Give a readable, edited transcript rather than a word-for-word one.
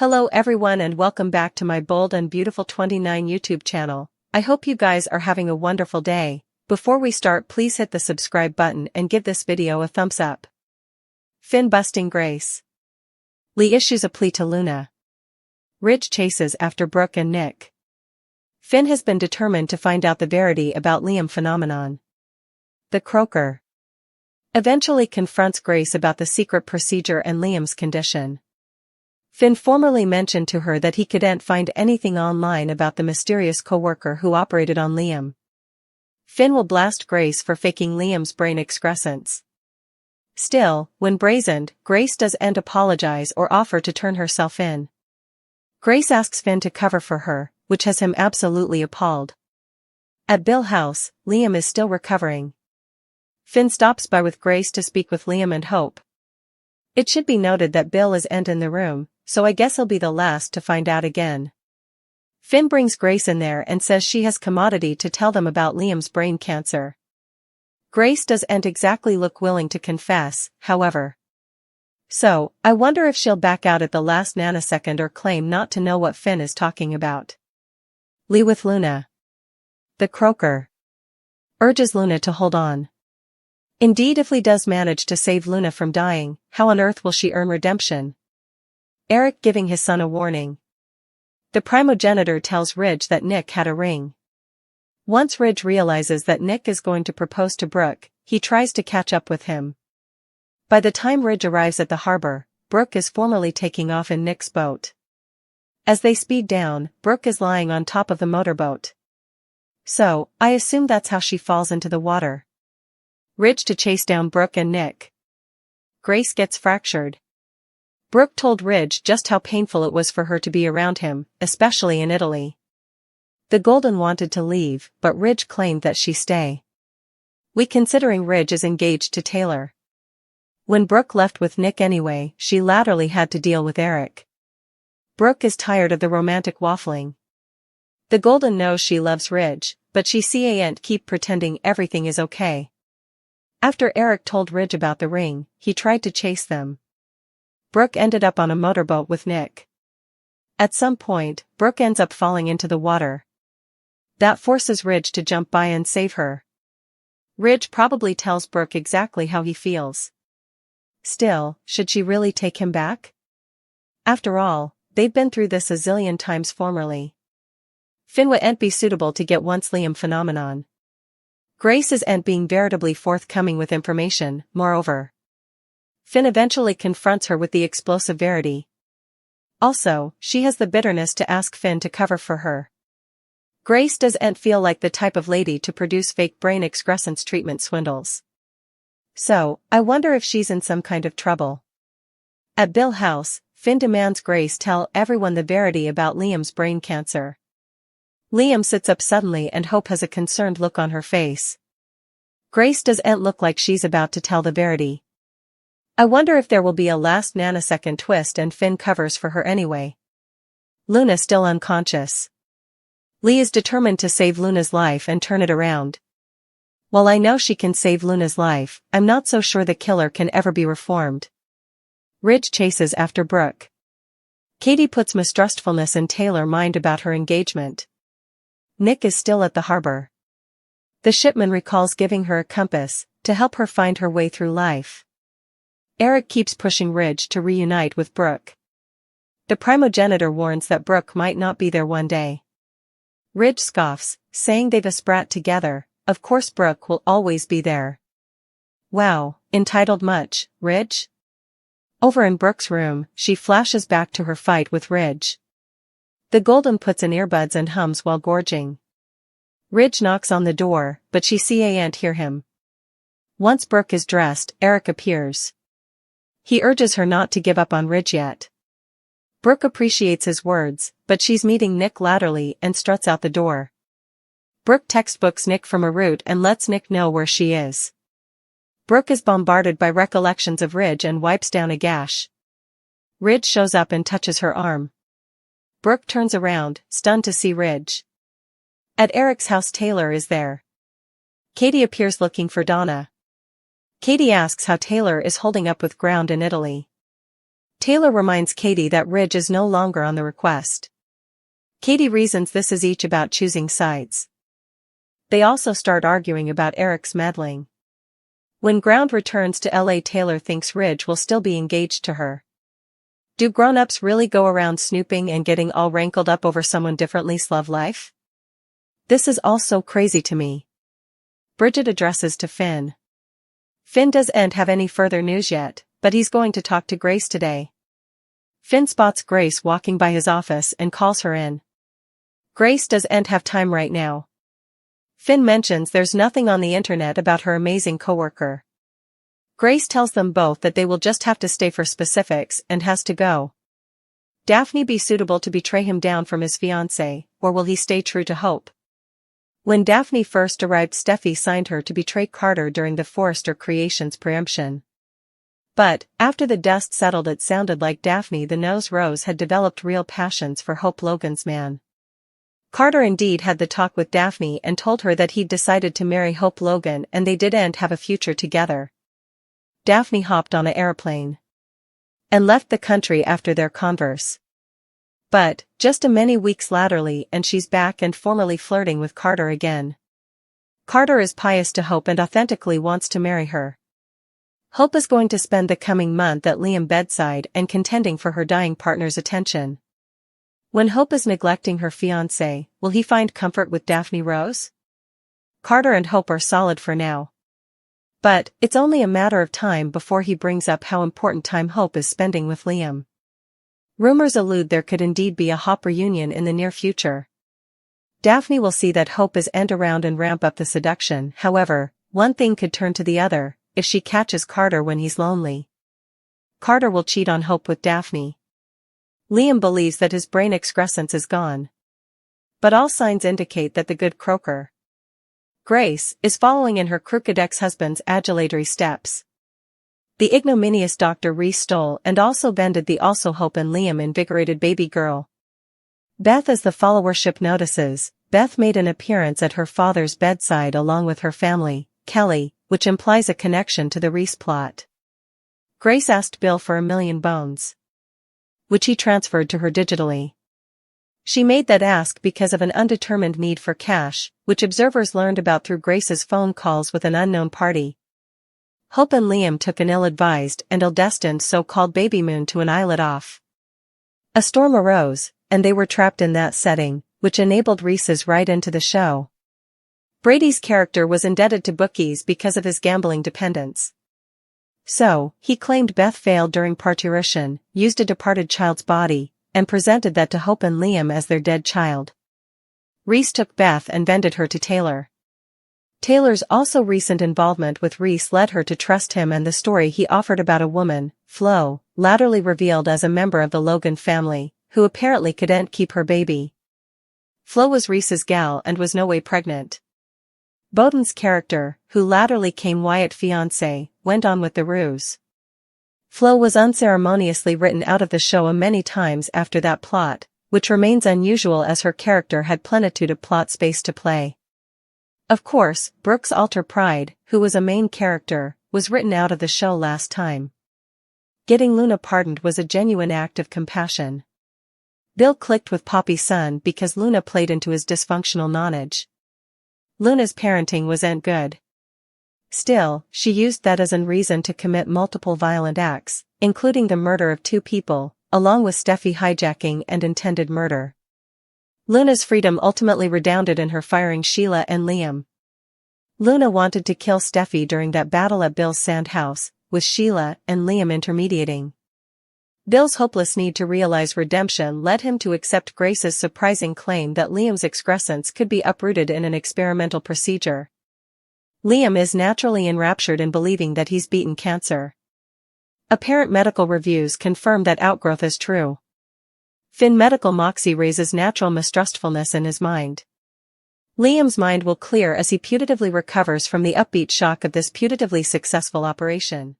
Hello everyone and welcome back to my Bold and Beautiful 29 YouTube channel. I hope you guys are having a wonderful day. Before we start, please hit the subscribe button and give this video a thumbs up. Finn busting Grace. Lee issues a plea to Luna. Ridge chases after Brooke and Nick. Finn has been determined to find out the verity about Liam phenomenon. The croaker eventually confronts Grace about the secret procedure and Liam's condition. Finn formerly mentioned to her that he couldn't find anything online about the mysterious co-worker who operated on Liam. Finn will blast Grace for faking Liam's brain excrescence. Still, when brazened, Grace doesn't apologize or offer to turn herself in. Grace asks Finn to cover for her, which has him absolutely appalled. At Bill's house, Liam is still recovering. Finn stops by with Grace to speak with Liam and Hope. It should be noted that Bill isn't in the room, so I guess he'll be the last to find out again. Finn brings Grace in there and says she has commodity to tell them about Liam's brain cancer. Grace doesn't exactly look willing to confess, however. So, I wonder if she'll back out at the last nanosecond or claim not to know what Finn is talking about. Lee with Luna. The croaker urges Luna to hold on. Indeed, if Lee does manage to save Luna from dying, how on earth will she earn redemption? Eric giving his son a warning. The primogenitor tells Ridge that Nick had a ring. Once Ridge realizes that Nick is going to propose to Brooke, he tries to catch up with him. By the time Ridge arrives at the harbor, Brooke is formally taking off in Nick's boat. As they speed down, Brooke is lying on top of the motorboat. So, I assume that's how she falls into the water. Ridge to chase down Brooke and Nick. Grace gets fractured. Brooke told Ridge just how painful it was for her to be around him, especially in Italy. The Golden wanted to leave, but Ridge claimed that she stay. We considering Ridge is engaged to Taylor. When Brooke left with Nick anyway, she laterally had to deal with Eric. Brooke is tired of the romantic waffling. The Golden knows she loves Ridge, but she can't keep pretending everything is okay. After Eric told Ridge about the ring, he tried to chase them. Brooke ended up on a motorboat with Nick. At some point, Brooke ends up falling into the water. That forces Ridge to jump by and save her. Ridge probably tells Brooke exactly how he feels. Still, should she really take him back? After all, they've been through this a zillion times formerly. Finn wouldn't be suitable to get once Liam phenomenon. Grace isn't being veritably forthcoming with information, moreover. Finn eventually confronts her with the explosive verity. Also, she has the bitterness to ask Finn to cover for her. Grace doesn't feel like the type of lady to produce fake brain excrescence treatment swindles. So, I wonder if she's in some kind of trouble. At Bill's house, Finn demands Grace tell everyone the verity about Liam's brain cancer. Liam sits up suddenly and Hope has a concerned look on her face. Grace doesn't look like she's about to tell the verity. I wonder if there will be a last nanosecond twist and Finn covers for her anyway. Luna still unconscious. Lee is determined to save Luna's life and turn it around. While I know she can save Luna's life, I'm not so sure the killer can ever be reformed. Ridge chases after Brooke. Katie puts mistrustfulness in Taylor's mind about her engagement. Nick is still at the harbor. The shipman recalls giving her a compass to help her find her way through life. Eric keeps pushing Ridge to reunite with Brooke. The primogenitor warns that Brooke might not be there one day. Ridge scoffs, saying they've a sprat together, of course Brooke will always be there. Wow, entitled much, Ridge? Over in Brooke's room, she flashes back to her fight with Ridge. The Golden puts in earbuds and hums while gorging. Ridge knocks on the door, but she can't hear him. Once Brooke is dressed, Eric appears. He urges her not to give up on Ridge yet. Brooke appreciates his words, but she's meeting Nick laterally and struts out the door. Brooke textbooks Nick from a route and lets Nick know where she is. Brooke is bombarded by recollections of Ridge and wipes down a gash. Ridge shows up and touches her arm. Brooke turns around, stunned to see Ridge. At Eric's house, Taylor is there. Katie appears looking for Donna. Katie asks how Taylor is holding up with ground in Italy. Taylor reminds Katie that Ridge is no longer on the request. Katie reasons this is each about choosing sides. They also start arguing about Eric's meddling. When Ground returns to LA, Taylor thinks Ridge will still be engaged to her. Do grown-ups really go around snooping and getting all rankled up over someone differently's love life? This is all so crazy to me. Bridget addresses to Finn. Finn doesn't have any further news yet, but he's going to talk to Grace today. Finn spots Grace walking by his office and calls her in. Grace doesn't have time right now. Finn mentions there's nothing on the internet about her amazing coworker. Grace tells them both that they will just have to stay for specifics and has to go. Daphne be suitable to betray him down from his fiancé, or will he stay true to Hope? When Daphne first arrived, Steffi signed her to betray Carter during the Forrester Creations preemption. But, after the dust settled, it sounded like Daphne the Nose Rose had developed real passions for Hope Logan's man. Carter indeed had the talk with Daphne and told her that he'd decided to marry Hope Logan and they didn't have a future together. Daphne hopped on an airplane and left the country after their converse. But, just a many weeks latterly and she's back and formally flirting with Carter again. Carter is pious to Hope and authentically wants to marry her. Hope is going to spend the coming month at Liam's bedside and contending for her dying partner's attention. When Hope is neglecting her fiancé, will he find comfort with Daphne Rose? Carter and Hope are solid for now. But, it's only a matter of time before he brings up how important time Hope is spending with Liam. Rumors allude there could indeed be a Hope reunion in the near future. Daphne will see that Hope is end around and ramp up the seduction. However, one thing could turn to the other, if she catches Carter when he's lonely. Carter will cheat on Hope with Daphne. Liam believes that his brain excrescence is gone. But all signs indicate that the good croaker, Grace, is following in her crooked ex-husband's adulatory steps. The ignominious Dr. Reese stole and also vended the also Hope and Liam invigorated baby girl. Beth, as the followership notices, Beth made an appearance at her father's bedside along with her family, Kelly, which implies a connection to the Reese plot. Grace asked Bill for $1 million bones, which he transferred to her digitally. She made that ask because of an undetermined need for cash, which observers learned about through Grace's phone calls with an unknown party. Hope and Liam took an ill-advised and ill-destined so-called baby moon to an islet off. A storm arose, and they were trapped in that setting, which enabled Reese's ride into the show. Brady's character was indebted to bookies because of his gambling dependence. So, he claimed Beth failed during parturition, used a departed child's body, and presented that to Hope and Liam as their dead child. Reese took Beth and vended her to Taylor. Taylor's also recent involvement with Reese led her to trust him, and the story he offered about a woman, Flo, latterly revealed as a member of the Logan family, who apparently couldn't keep her baby. Flo was Reese's gal and was no way pregnant. Bowden's character, who latterly came Wyatt's fiancé, went on with the ruse. Flo was unceremoniously written out of the show many times after that plot, which remains unusual as her character had plenitude of plot space to play. Of course, Brooke's alter pride, who was a main character, was written out of the show last time. Getting Luna pardoned was a genuine act of compassion. Bill clicked with Poppy's son because Luna played into his dysfunctional nonage. Luna's parenting wasn't good. Still, she used that as a reason to commit multiple violent acts, including the murder of 2 people, along with Steffi hijacking and intended murder. Luna's freedom ultimately redounded in her firing Sheila and Liam. Luna wanted to kill Steffi during that battle at Bill's sand house, with Sheila and Liam intermediating. Bill's hopeless need to realize redemption led him to accept Grace's surprising claim that Liam's excrescence could be uprooted in an experimental procedure. Liam is naturally enraptured in believing that he's beaten cancer. Apparent medical reviews confirm that outgrowth is true. Finn medical moxie raises natural mistrustfulness in his mind. Liam's mind will clear as he putatively recovers from the upbeat shock of this putatively successful operation.